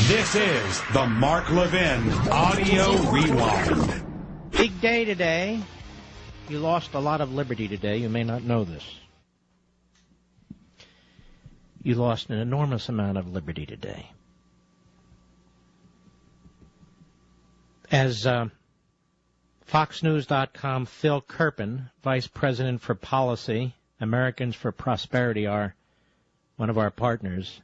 This is the Mark Levin Audio Rewind. Big day today. You lost a lot of liberty today. You may not know this. You lost an enormous amount of liberty today. As FoxNews.com Phil Kerpen, Vice President for Policy, Americans for Prosperity, one of our partners,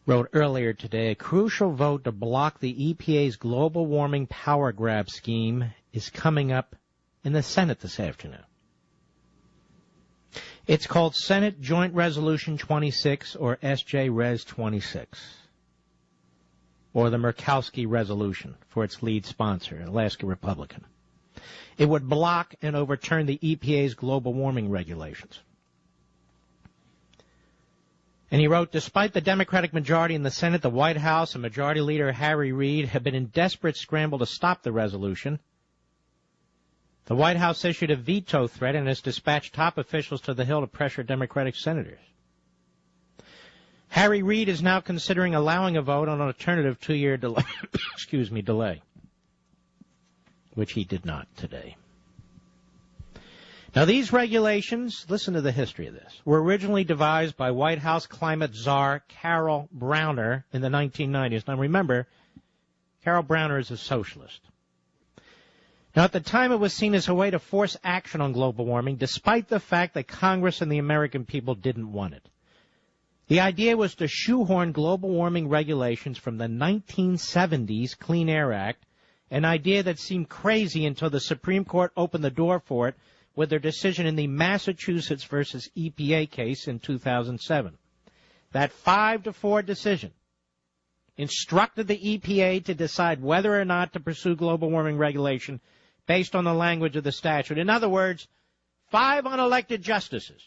wrote earlier today, a crucial vote to block the EPA's global warming power grab scheme is coming up in the Senate this afternoon. It's called Senate Joint Resolution 26, or SJ-Res 26, or the Murkowski Resolution for its lead sponsor, an Alaska Republican. It would block and overturn the EPA's global warming regulations. And he wrote, despite the Democratic majority in the Senate, the White House and Majority Leader Harry Reid have been in desperate scramble to stop the resolution. The White House issued a veto threat and has dispatched top officials to the Hill to pressure Democratic senators. Harry Reid is now considering allowing a vote on an alternative 2-year delay, delay, which he did not today. Now, these regulations, listen to the history of this, were originally devised by White House climate czar Carol Browner in the 1990s. Now, remember, Carol Browner is a socialist. Now, at the time, it was seen as a way to force action on global warming, despite the fact that Congress and the American people didn't want it. The idea was to shoehorn global warming regulations from the 1970s Clean Air Act, an idea that seemed crazy until the Supreme Court opened the door for it with their decision in the Massachusetts versus EPA case in 2007. That 5-4 decision instructed the EPA to decide whether or not to pursue global warming regulation based on the language of the statute. In other words, 5 unelected justices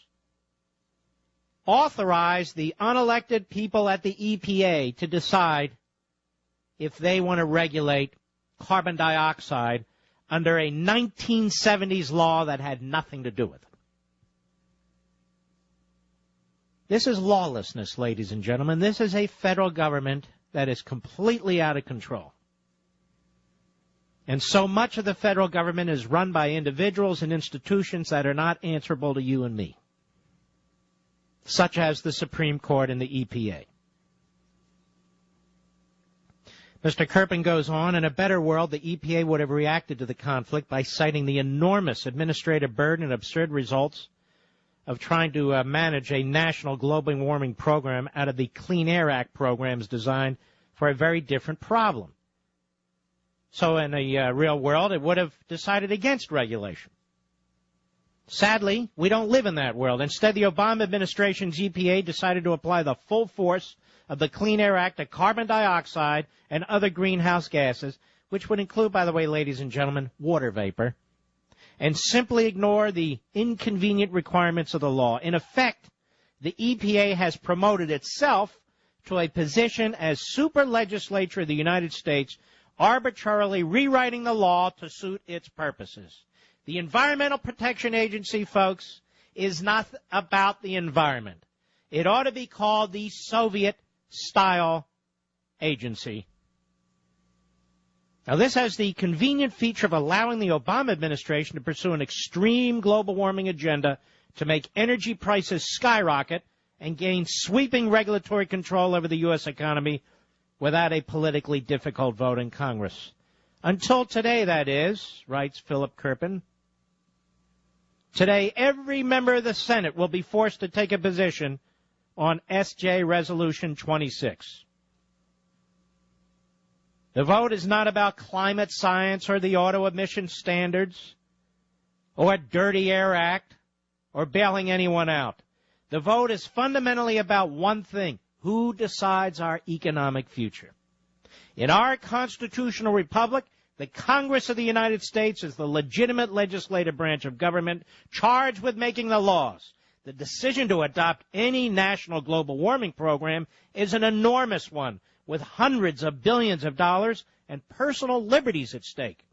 authorized the unelected people at the EPA to decide if they want to regulate carbon dioxide under a 1970s law that had nothing to do with it. This is lawlessness, ladies and gentlemen. This is a federal government that is completely out of control. And so much of the federal government is run by individuals and institutions that are not answerable to you and me, such as the Supreme Court and the EPA. Mr. Kerpen goes on, in a better world, the EPA would have reacted to the conflict by citing the enormous administrative burden and absurd results of trying to manage a national global warming program out of the Clean Air Act programs designed for a very different problem. So in the real world, it would have decided against regulation. Sadly, we don't live in that world. Instead, the Obama administration's EPA decided to apply the full force of the Clean Air Act to carbon dioxide and other greenhouse gases, which would include, by the way, ladies and gentlemen, water vapor, and simply ignore the inconvenient requirements of the law. In effect, the EPA has promoted itself to a position as super legislature of the United States, arbitrarily rewriting the law to suit its purposes. The Environmental Protection Agency, folks, is not about the environment. It ought to be called the Soviet-style agency. Now, this has the convenient feature of allowing the Obama administration to pursue an extreme global warming agenda to make energy prices skyrocket and gain sweeping regulatory control over the U.S. economy without a politically difficult vote in Congress. Until today, that is, writes Philip Kerpen. Today, every member of the Senate will be forced to take a position on SJ Resolution 26. The vote is not about climate science or the auto emission standards or a Dirty Air Act or bailing anyone out. The vote is fundamentally about one thing: who decides our economic future. In our constitutional republic, the Congress of the United States is the legitimate legislative branch of government charged with making the laws. The decision to adopt any national global warming program is an enormous one, with hundreds of billions of dollars and personal liberties at stake.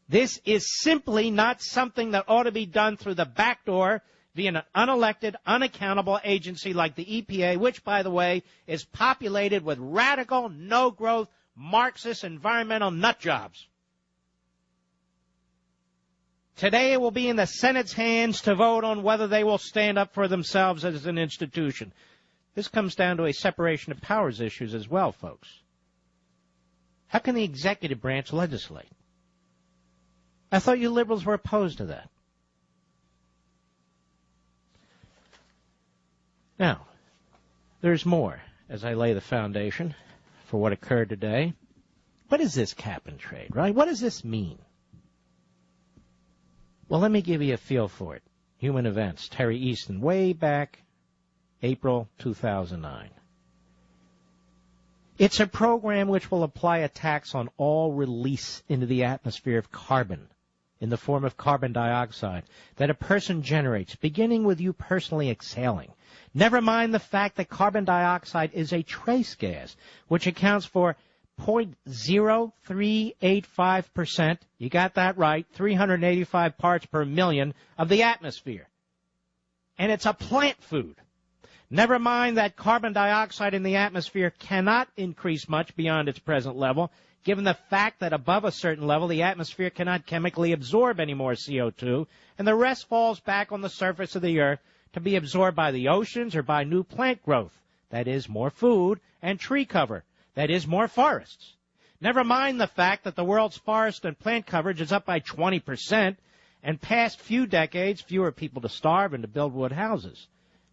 This is simply not something that ought to be done through the back door via an unelected, unaccountable agency like the EPA, which, by the way, is populated with radical, no-growth, Marxist environmental nut jobs. Today it will be in the Senate's hands to vote on whether they will stand up for themselves as an institution. This comes down to a separation of powers issues as well, folks. How can the executive branch legislate? I thought you liberals were opposed to that. Now, there's more as I lay the foundation for what occurred today. What is this cap and trade, right? What does this mean? Well, let me give you a feel for it. Human Events, Terry Easton, way back April 2009. It's a program which will apply a tax on all release into the atmosphere of carbon in the form of carbon dioxide that a person generates, beginning with you personally exhaling. Never mind the fact that carbon dioxide is a trace gas, which accounts for 0.0385%, you got that right, 385 parts per million of the atmosphere. And it's a plant food. Never mind that carbon dioxide in the atmosphere cannot increase much beyond its present level, given the fact that above a certain level the atmosphere cannot chemically absorb any more CO2, and the rest falls back on the surface of the earth to be absorbed by the oceans or by new plant growth, that is, more food, and tree cover, that is, more forests. Never mind the fact that the world's forest and plant coverage is up by 20%, and past few decades, fewer people to starve and to build wood houses.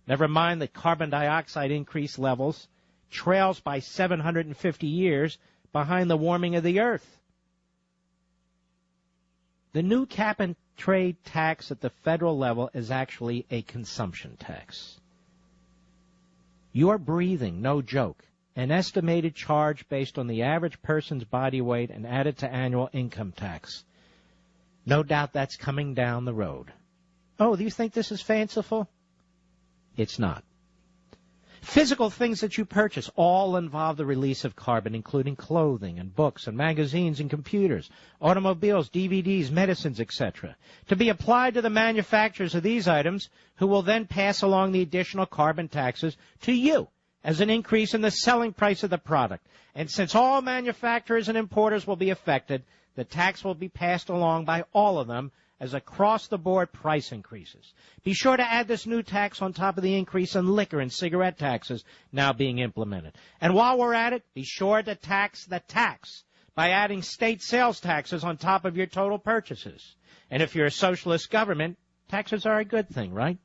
Never mind that carbon dioxide increase levels trails by 750 years behind the warming of the earth. The new cap and trade tax at the federal level is actually a consumption tax. You're breathing, no joke, an estimated charge based on the average person's body weight and added to annual income tax. No doubt that's coming down the road. Oh, do you think this is fanciful? It's not. Physical things that you purchase all involve the release of carbon, including clothing and books and magazines and computers, automobiles, DVDs, medicines, etc., to be applied to the manufacturers of these items, who will then pass along the additional carbon taxes to you as an increase in the selling price of the product. And since all manufacturers and importers will be affected, the tax will be passed along by all of them as across-the-board price increases. Be sure to add this new tax on top of the increase in liquor and cigarette taxes now being implemented. And while we're at it, be sure to tax the tax by adding state sales taxes on top of your total purchases. And if you're a socialist government, taxes are a good thing, right?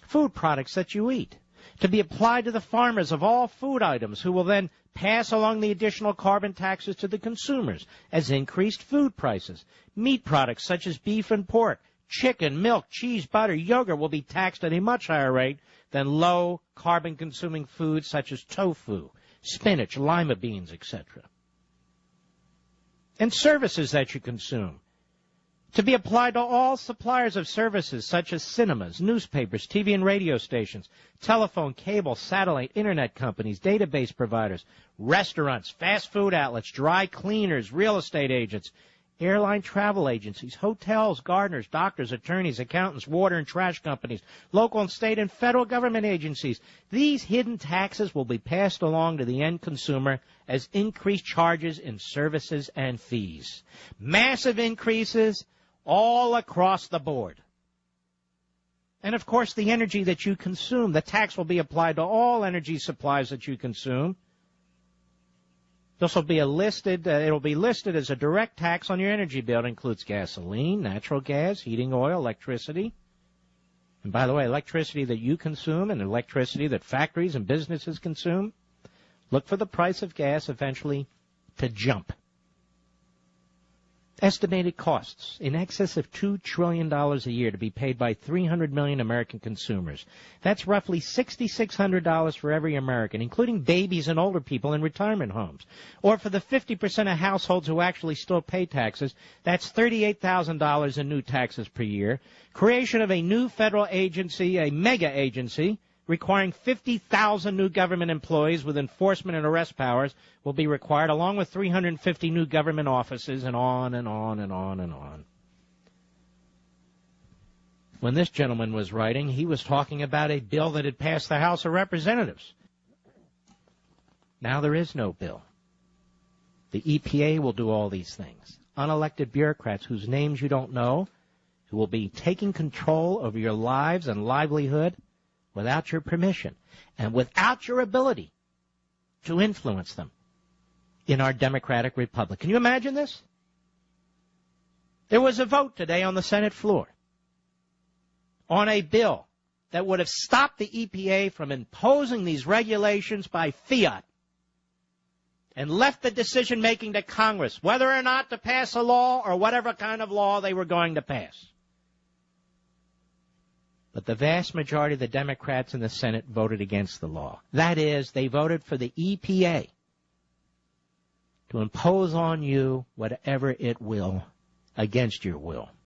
Food products that you eat, to be applied to the farmers of all food items, who will then pass along the additional carbon taxes to the consumers as increased food prices. Meat products such as beef and pork, chicken, milk, cheese, butter, yogurt will be taxed at a much higher rate than low carbon-consuming foods such as tofu, spinach, lima beans, etc. And services that you consume, to be applied to all suppliers of services such as cinemas, newspapers, TV and radio stations, telephone, cable, satellite, internet companies, database providers, restaurants, fast food outlets, dry cleaners, real estate agents, airline travel agencies, hotels, gardeners, doctors, attorneys, accountants, water and trash companies, local and state and federal government agencies. These hidden taxes will be passed along to the end consumer as increased charges in services and fees. Massive increases all across the board. And, of course, the energy that you consume, the tax will be applied to all energy supplies that you consume. This will be it'll be listed as a direct tax on your energy bill. It includes gasoline, natural gas, heating oil, electricity. And, by the way, electricity that you consume and electricity that factories and businesses consume, look for the price of gas eventually to jump. Estimated costs in excess of $2 trillion a year to be paid by 300 million American consumers. That's roughly $6,600 for every American, including babies and older people in retirement homes. Or for the 50% of households who actually still pay taxes, that's $38,000 in new taxes per year. Creation of a new federal agency, a mega agency, requiring 50,000 new government employees with enforcement and arrest powers will be required, along with 350 new government offices, and on and on and on and on. When this gentleman was writing, he was talking about a bill that had passed the House of Representatives. Now there is no bill. The EPA will do all these things. Unelected bureaucrats whose names you don't know, who will be taking control over your lives and livelihood without your permission and without your ability to influence them in our democratic republic. Can you imagine this? There was a vote today on the Senate floor on a bill that would have stopped the EPA from imposing these regulations by fiat and left the decision-making to Congress, whether or not to pass a law or whatever kind of law they were going to pass. But the vast majority of the Democrats in the Senate voted against the law. That is, they voted for the EPA to impose on you whatever it will against your will.